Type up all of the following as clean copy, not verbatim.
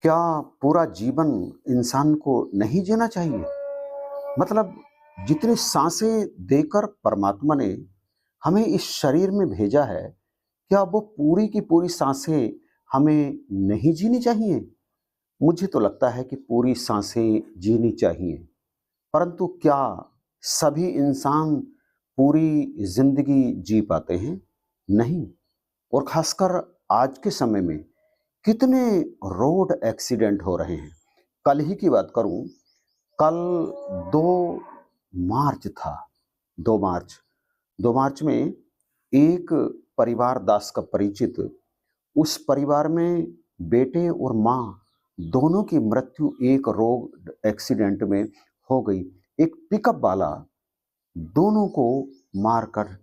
क्या पूरा जीवन इंसान को नहीं जीना चाहिए? मतलब जितनी सांसें देकर परमात्मा ने हमें इस शरीर में भेजा है, क्या वो पूरी की पूरी सांसें हमें नहीं जीनी चाहिए? मुझे तो लगता है कि पूरी सांसें जीनी चाहिए, परंतु क्या सभी इंसान पूरी ज़िंदगी जी पाते हैं? नहीं। और ख़ासकर आज के समय में कितने रोड एक्सीडेंट हो रहे हैं। कल ही की बात करूं, कल 2 मार्च था। 2 मार्च 2 मार्च में एक परिवार दास का परिचित, उस परिवार में बेटे और माँ दोनों की मृत्यु एक रोड एक्सीडेंट में हो गई। एक पिकअप वाला दोनों को मारकर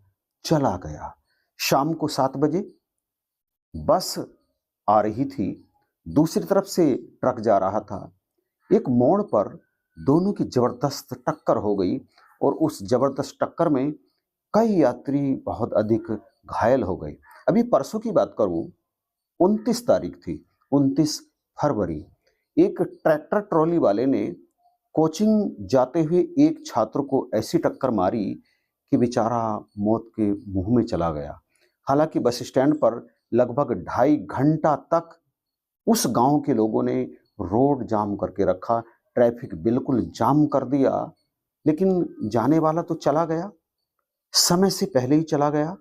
चला गया। शाम को 7 बजे बस आ रही थी, दूसरी तरफ से ट्रक जा रहा था। एक मोड़ पर दोनों की जबरदस्त टक्कर हो गई और उस जबरदस्त टक्कर में कई यात्री बहुत अधिक घायल हो गए। अभी परसों की बात करूं, 29 तारीख थी, 29 फरवरी। एक ट्रैक्टर ट्रॉली वाले ने कोचिंग जाते हुए एक छात्र को ऐसी टक्कर मारी कि बेचारा मौत के मुंह में चला गया। हालांकि बस स्टैंड पर लगभग 2.5 घंटा तक उस गांव के लोगों ने रोड जाम करके रखा, ट्रैफिक बिल्कुल जाम कर दिया, लेकिन जाने वाला तो चला गया, समय से पहले ही चला गया।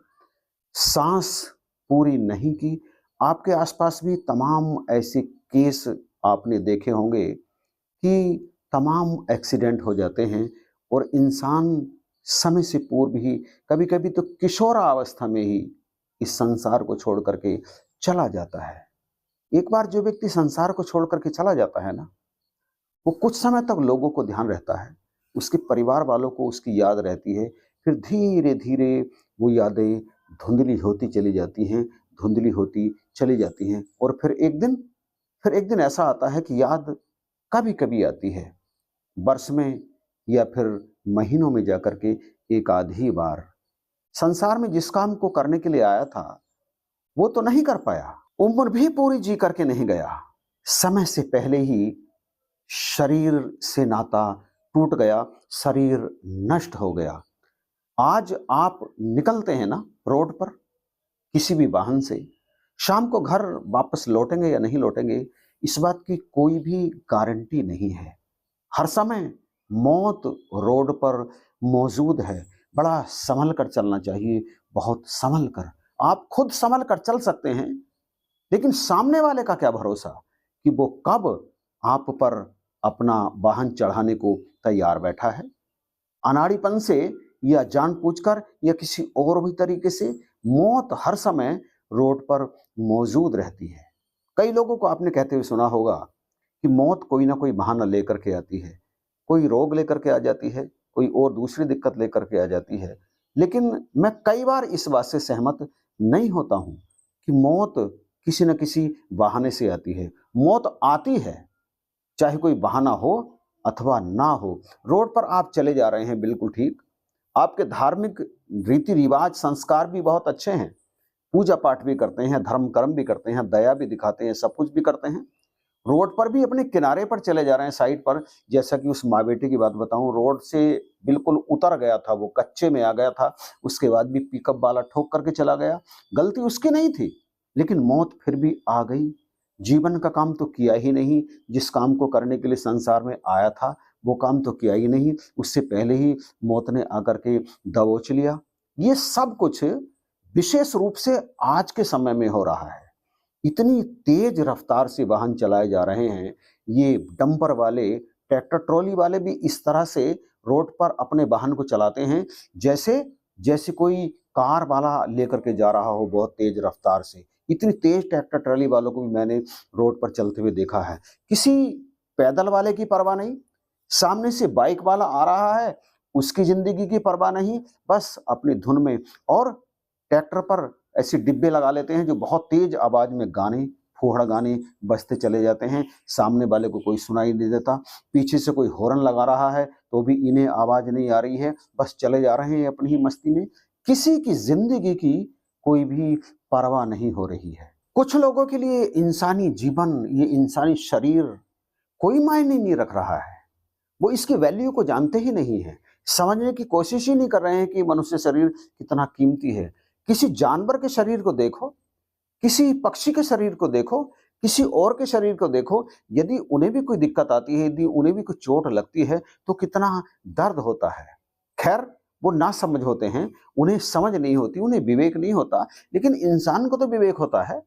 सांस पूरी नहीं की। आपके आसपास भी तमाम ऐसे केस आपने देखे होंगे कि तमाम एक्सीडेंट हो जाते हैं और इंसान समय से पूर्व ही, कभी-कभी तो किशोरावस्था में ही इस संसार को छोड़ करके चला जाता है। एक बार जो व्यक्ति संसार को छोड़ करके चला जाता है ना, वो कुछ समय तक लोगों को ध्यान रहता है, उसके परिवार वालों को उसकी याद रहती है, फिर धीरे-धीरे वो यादें धुंधली होती चली जाती हैं, धुंधली होती चली जाती हैं और फिर एक दिन ऐसा आता है कि याद कभी-कभी आती है, वर्ष में या फिर महीनों में जाकर के एक आधी बार। संसार में जिस काम को करने के लिए आया था, वो तो नहीं कर पाया, उम्र भी पूरी जी करके नहीं गया। समय से पहले ही शरीर से नाता टूट गया, शरीर नष्ट हो गया। आज आप निकलते हैं ना रोड पर किसी भी वाहन से, शाम को घर वापस लौटेंगे या नहीं लौटेंगे, इस बात की कोई भी गारंटी नहीं है। हर समय मौत रोड पर मौजूद है। बड़ा संभल कर चलना चाहिए, बहुत संभल कर। आप खुद संभल कर चल सकते हैं, लेकिन सामने वाले का क्या भरोसा कि वो कब आप पर अपना वाहन चढ़ाने को तैयार बैठा है। अनाड़ीपन से या जानबूझकर या किसी और भी तरीके से मौत हर समय रोड पर मौजूद रहती है। कई लोगों को आपने कहते हुए सुना होगा कि मौत कोई ना कोई बहाना लेकर के आती है, कोई रोग लेकर के आ जाती है, कोई और दूसरी दिक्कत लेकर के आ जाती है। लेकिन मैं कई बार इस बात से सहमत नहीं होता हूं कि मौत किसी न किसी बहाने से आती है। मौत आती है, चाहे कोई बहाना हो अथवा ना हो। रोड पर आप चले जा रहे हैं, बिल्कुल ठीक। आपके धार्मिक रीति रिवाज संस्कार भी बहुत अच्छे हैं, पूजा पाठ भी करते हैं, धर्म कर्म भी करते हैं, दया भी दिखाते हैं, सब कुछ भी करते हैं। रोड पर भी अपने किनारे पर चले जा रहे हैं, साइड पर। जैसा कि उस माँ बेटे की बात बताऊं, रोड से बिल्कुल उतर गया था, वो कच्चे में आ गया था, उसके बाद भी पिकअप वाला ठोक करके चला गया। गलती उसकी नहीं थी, लेकिन मौत फिर भी आ गई। जीवन का काम तो किया ही नहीं, जिस काम को करने के लिए संसार में आया था वो काम तो किया ही नहीं, उससे पहले ही मौत ने आकर के दबोच लिया। ये सब कुछ विशेष रूप से आज के समय में हो रहा है। इतनी तेज रफ्तार से वाहन चलाए जा रहे हैं, ये डंपर वाले, ट्रैक्टर ट्रॉली वाले भी इस तरह से रोड पर अपने वाहन को चलाते हैं, जैसे जैसे कोई कार वाला लेकर के जा रहा हो बहुत तेज रफ्तार से। इतनी तेज ट्रैक्टर ट्रॉली वालों को भी मैंने रोड पर चलते हुए देखा है। किसी पैदल वाले की परवाह नहीं, सामने से बाइक वाला आ रहा है, उसकी जिंदगी की परवाह नहीं, बस अपनी धुन में। और ट्रैक्टर पर ऐसे डिब्बे लगा लेते हैं जो बहुत तेज आवाज में गाने, फूहड़ गाने बजते चले जाते हैं, सामने वाले को कोई सुनाई नहीं देता। पीछे से कोई हॉर्न लगा रहा है तो भी इन्हें आवाज नहीं आ रही है, बस चले जा रहे हैं अपनी ही मस्ती में। किसी की जिंदगी की कोई भी परवाह नहीं हो रही है। कुछ लोगों के लिए इंसानी जीवन, ये इंसानी शरीर कोई मायने नहीं रख रहा है। वो इसकी वैल्यू को जानते ही नहीं हैं, समझने की कोशिश ही नहीं कर रहे हैं कि मनुष्य शरीर कितना कीमती है। किसी जानवर के शरीर को देखो, किसी पक्षी के शरीर को देखो, किसी और के शरीर को देखो, यदि उन्हें भी कोई दिक्कत आती है, यदि उन्हें भी कोई चोट लगती है, तो कितना दर्द होता है। खैर, वो नासमझ होते हैं, उन्हें समझ नहीं होती, उन्हें विवेक नहीं होता, लेकिन इंसान को तो विवेक होता है।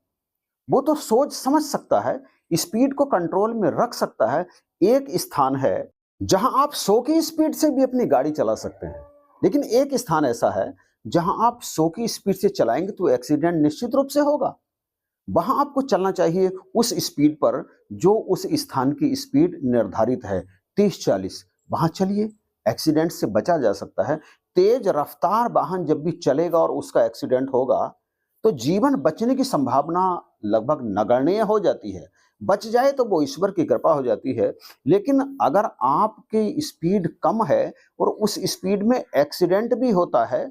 वो तो सोच समझ सकता है, स्पीड को कंट्रोल में रख सकता है। एक स्थान है जहां आप 100 की स्पीड से भी अपनी गाड़ी चला सकते हैं, लेकिन एक स्थान ऐसा है जहां आप 100 की स्पीड से चलाएंगे तो एक्सीडेंट निश्चित रूप से होगा। वहां आपको चलना चाहिए उस स्पीड पर जो उस स्थान की स्पीड निर्धारित है, 30-40। वहां चलिए, एक्सीडेंट से बचा जा सकता है। तेज रफ्तार वाहन जब भी चलेगा और उसका एक्सीडेंट होगा तो जीवन बचने की संभावना लगभग नगण्य हो जाती है। बच जाए तो वो ईश्वर की कृपा हो जाती है, लेकिन अगर आपकी स्पीड कम है और उस स्पीड में एक्सीडेंट भी होता है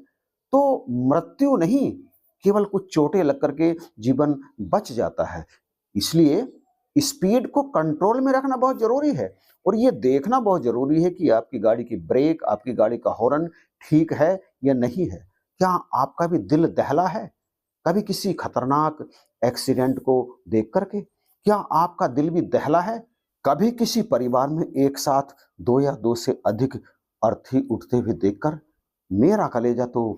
तो मृत्यु नहीं, केवल कुछ चोटें लग करके जीवन बच जाता है। इसलिए स्पीड को कंट्रोल में रखना बहुत जरूरी है और ये देखना बहुत जरूरी है कि आपकी गाड़ी की ब्रेक, आपकी गाड़ी का हॉर्न ठीक है या नहीं है। क्या आपका भी दिल दहला है कभी किसी खतरनाक एक्सीडेंट को देख करके? क्या आपका दिल भी दहला है कभी किसी परिवार में एक साथ 2 या 2 से अधिक अर्थी उठते हुए देखकर? मेरा कलेजा तो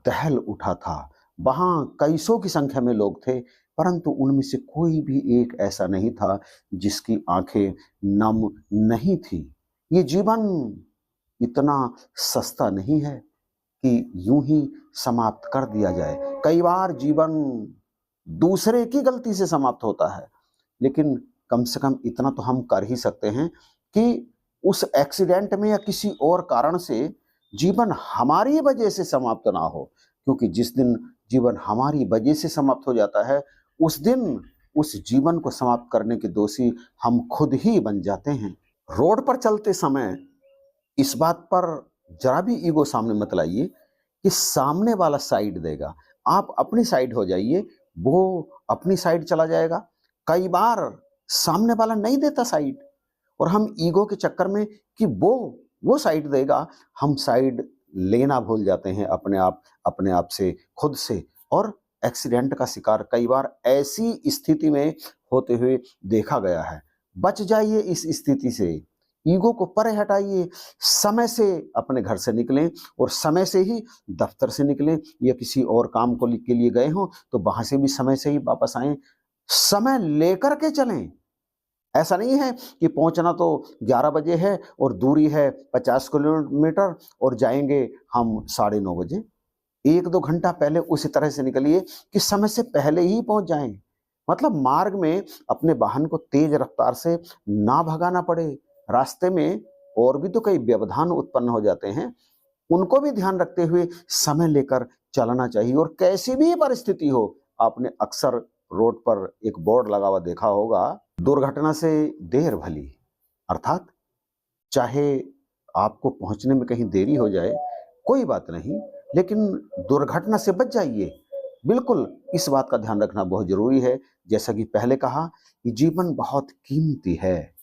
दहल उठा था। वहां कई सौ की संख्या में लोग थे, परंतु उनमें से कोई भी एक ऐसा नहीं था जिसकी आंखें नम नहीं थी। ये जीवन इतना सस्ता नहीं है कि यूं ही समाप्त कर दिया जाए। कई बार जीवन दूसरे की गलती से समाप्त होता है, लेकिन कम से कम इतना तो हम कर ही सकते हैं कि उस एक्सीडेंट में या किसी और कारण से जीवन हमारी वजह से समाप्त ना हो, क्योंकि जिस दिन जीवन हमारी वजह से समाप्त हो जाता है उस दिन उस जीवन को समाप्त करने के दोषी हम खुद ही बन जाते हैं। रोड पर चलते समय इस बात पर जरा भी ईगो सामने मत लाइए कि सामने वाला साइड देगा, आप अपनी साइड हो जाइए, वो अपनी साइड चला जाएगा। कई बार सामने वाला नहीं देता साइड और हम ईगो के चक्कर में कि वो साइड देगा, हम साइड लेना भूल जाते हैं अपने आप से, खुद से, और एक्सीडेंट का शिकार कई बार ऐसी स्थिति में होते हुए देखा गया है। बच जाइए इस स्थिति से, ईगो को परे हटाइए, समय से अपने घर से निकलें और समय से ही दफ्तर से निकलें या किसी और काम को के लिए गए हों तो वहां से भी समय से ही वापस आएं। समय लेकर के चलें। ऐसा नहीं है कि पहुंचना तो 11 बजे है और दूरी है 50 किलोमीटर और जाएंगे हम 9:30 बजे। 1-2 घंटा पहले उसी तरह से निकलिए कि समय से पहले ही पहुंच जाएं। मतलब मार्ग में अपने वाहन को तेज रफ्तार से ना भगाना पड़े। रास्ते में और भी तो कई व्यवधान उत्पन्न हो जाते हैं, उनको भी ध्यान रखते हुए समय लेकर चलना चाहिए। और कैसी भी परिस्थिति हो, आपने अक्सर रोड पर एक बोर्ड लगा हुआ देखा होगा, दुर्घटना से देर भली, अर्थात चाहे आपको पहुंचने में कहीं देरी हो जाए कोई बात नहीं, लेकिन दुर्घटना से बच जाइए। बिल्कुल इस बात का ध्यान रखना बहुत जरूरी है। जैसा कि पहले कहा कि जीवन बहुत कीमती है,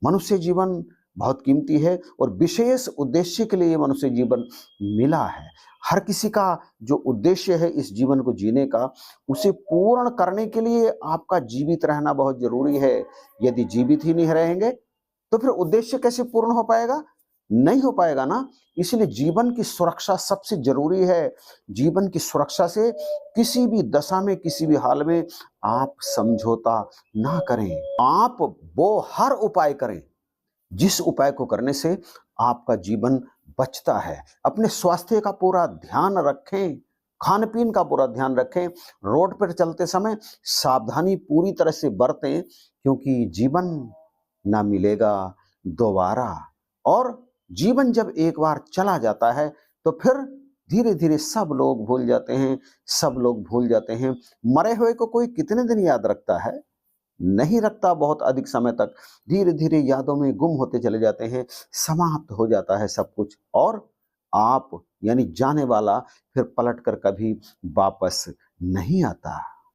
मनुष्य जीवन बहुत कीमती है और विशेष उद्देश्य के लिए मनुष्य जीवन मिला है। हर किसी का जो उद्देश्य है इस जीवन को जीने का, उसे पूर्ण करने के लिए आपका जीवित रहना बहुत जरूरी है। यदि जीवित ही नहीं रहेंगे तो फिर उद्देश्य कैसे पूर्ण हो पाएगा? नहीं हो पाएगा ना। इसलिए जीवन की सुरक्षा सबसे जरूरी है। जीवन की सुरक्षा से किसी भी दशा में, किसी भी हाल में आप समझौता ना करें। आप वो हर उपाय करें जिस उपाय को करने से आपका जीवन बचता है। अपने स्वास्थ्य का पूरा ध्यान रखें, खान पीन का पूरा ध्यान रखें, रोड पर चलते समय सावधानी पूरी तरह से बरतें, क्योंकि जीवन ना मिलेगा दोबारा। और जीवन जब एक बार चला जाता है तो फिर धीरे धीरे सब लोग भूल जाते हैं, सब लोग भूल जाते हैं। मरे हुए को कोई कितने दिन याद रखता है? नहीं रखता बहुत अधिक समय तक। धीरे धीरे यादों में गुम होते चले जाते हैं, समाप्त हो जाता है सब कुछ, और आप यानी जाने वाला फिर पलट कर कभी वापस नहीं आता।